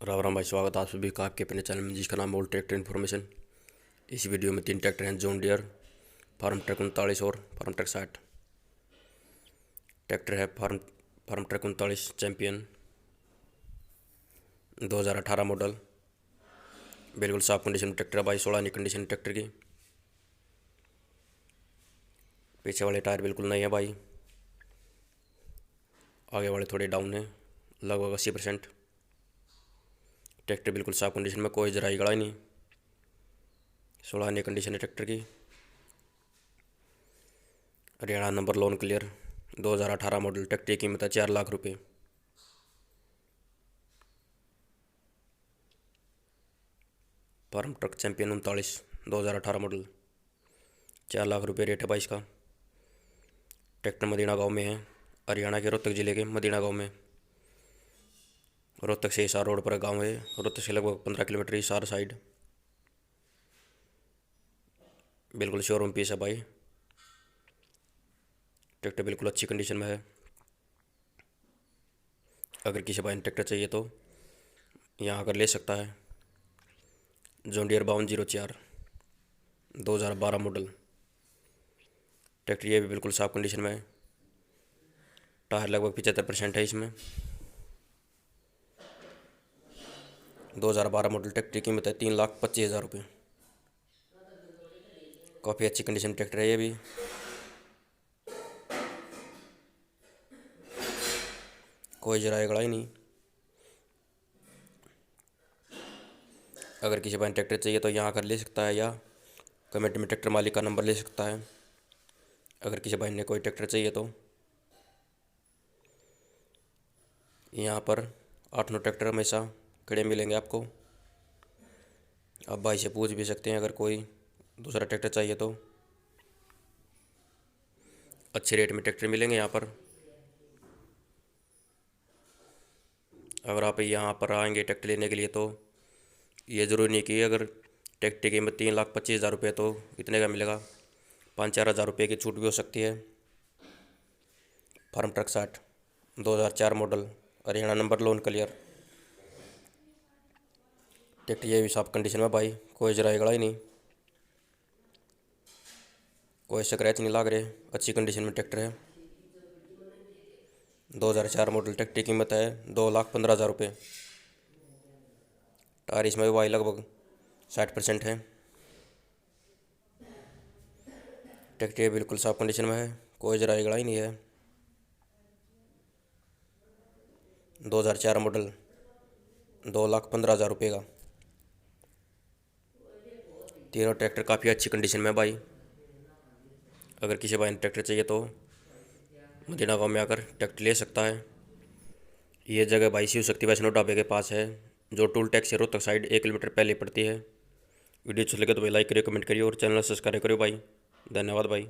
राम राम भाई, स्वागत है आप सभी का आपके अपने चैनल में जिसका नाम है ट्रैक्टर इन्फॉर्मेशन। इस वीडियो में 3 ट्रैक्टर हैं, जॉन डियर, फार्म ट्रक 39 और फार्म ट्रक 60। ट्रैक्टर है फार्म ट्रक 39 चैंपियन 2018 मॉडल। बिल्कुल साफ कंडीशन में ट्रैक्टर है भाई, 16 कंडीशन ट्रैक्टर की। पीछे वाले टायर बिल्कुल नहीं है भाई, आगे वाले थोड़े डाउन है, लगभग 80%। ट्रैक्टर बिल्कुल साफ कंडीशन में, कोई जराई गड़ा नहीं। 16 कंडीशन है ट्रैक्टर की। Haryana number, loan clear, 2018 model. Tractor की कीमत है 4 लाख रुपये। Farmtrac champion 39 2018 model, 4 lakh रुपये रेट है भाई इसका। ट्रैक्टर मदीना गांव में है, हरियाणा के रोहतक जिले के मदीना गांव में। रोहतक से हिसार रोड पर गांव है, रोहतक से लगभग 15 किलोमीटर हिसार साइड। बिल्कुल शोरूम पीस है भाई। ट्रैक्टर बिल्कुल अच्छी कंडीशन में है। अगर किसी भाई ने ट्रैक्टर चाहिए तो यहाँ आकर ले सकता है। John Deere 5204 2012 model. ट्रैक्टर ये भी बिल्कुल साफ कंडीशन में है। टायर लगभग 75% है इसमें। 2012 मॉडल। ट्रैक्टर की कीमत है 3,25,000 रुपये। काफ़ी अच्छी कंडीशन ट्रैक्टर है ये भी। कोई जराया गड़ा ही नहीं। अगर किसी भाई ने ट्रैक्टर चाहिए तो यहाँ आकर ले सकता है, या कमेंट में ट्रैक्टर मालिक का नंबर ले सकता है। अगर किसी भाई ने कोई ट्रैक्टर चाहिए तो यहाँ पर 8-9 ट्रैक्टर हमेशा खड़े मिलेंगे आपको। आप भाई से पूछ भी सकते हैं अगर कोई दूसरा ट्रैक्टर चाहिए तो। अच्छे रेट में ट्रैक्टर मिलेंगे यहाँ पर। अगर आप यहाँ पर आएंगे ट्रैक्टर लेने के लिए तो ये ज़रूरी नहीं कि अगर ट्रैक्टर की कीमत 3,25,000 रुपये तो इतने का मिलेगा। 5-4 हज़ार रुपये की छूट भी हो सकती है। Farmtrac 60 2004 model, Haryana number, loan clear. Tractor ये भी साफ कंडीशन में भाई, कोई जरा गड़ा ही नहीं, कोई स्क्रैच नहीं लाग रहे। अच्छी कंडीशन में ट्रैक्टर है। 2004 मॉडल। ट्रैक्टर की कीमत है 2,15,000 रुपये। टायर इसमें भी भाई लगभग 60% है। ट्रैक्टर ये बिल्कुल साफ कंडीशन में है, कोई जरा गड़ा ही नहीं है। 2004 मॉडल, 2,15,000 रुपये का। तीनों ट्रैक्टर काफ़ी अच्छी कंडीशन में है भाई। अगर किसी भाई ने ट्रैक्टर चाहिए तो मदीना गांव में आकर ट्रैक्टर ले सकता है। ये जगह भाई शिव शक्ति वैष्णो ढाबे के पास है, जो टूल टैक्स से रोहतक साइड 1 किलोमीटर पहले पड़ती है। वीडियो अच्छी लगे तो भाई लाइक करिए, कमेंट करिए और चैनल सब्सक्राइब करिए भाई। धन्यवाद भाई।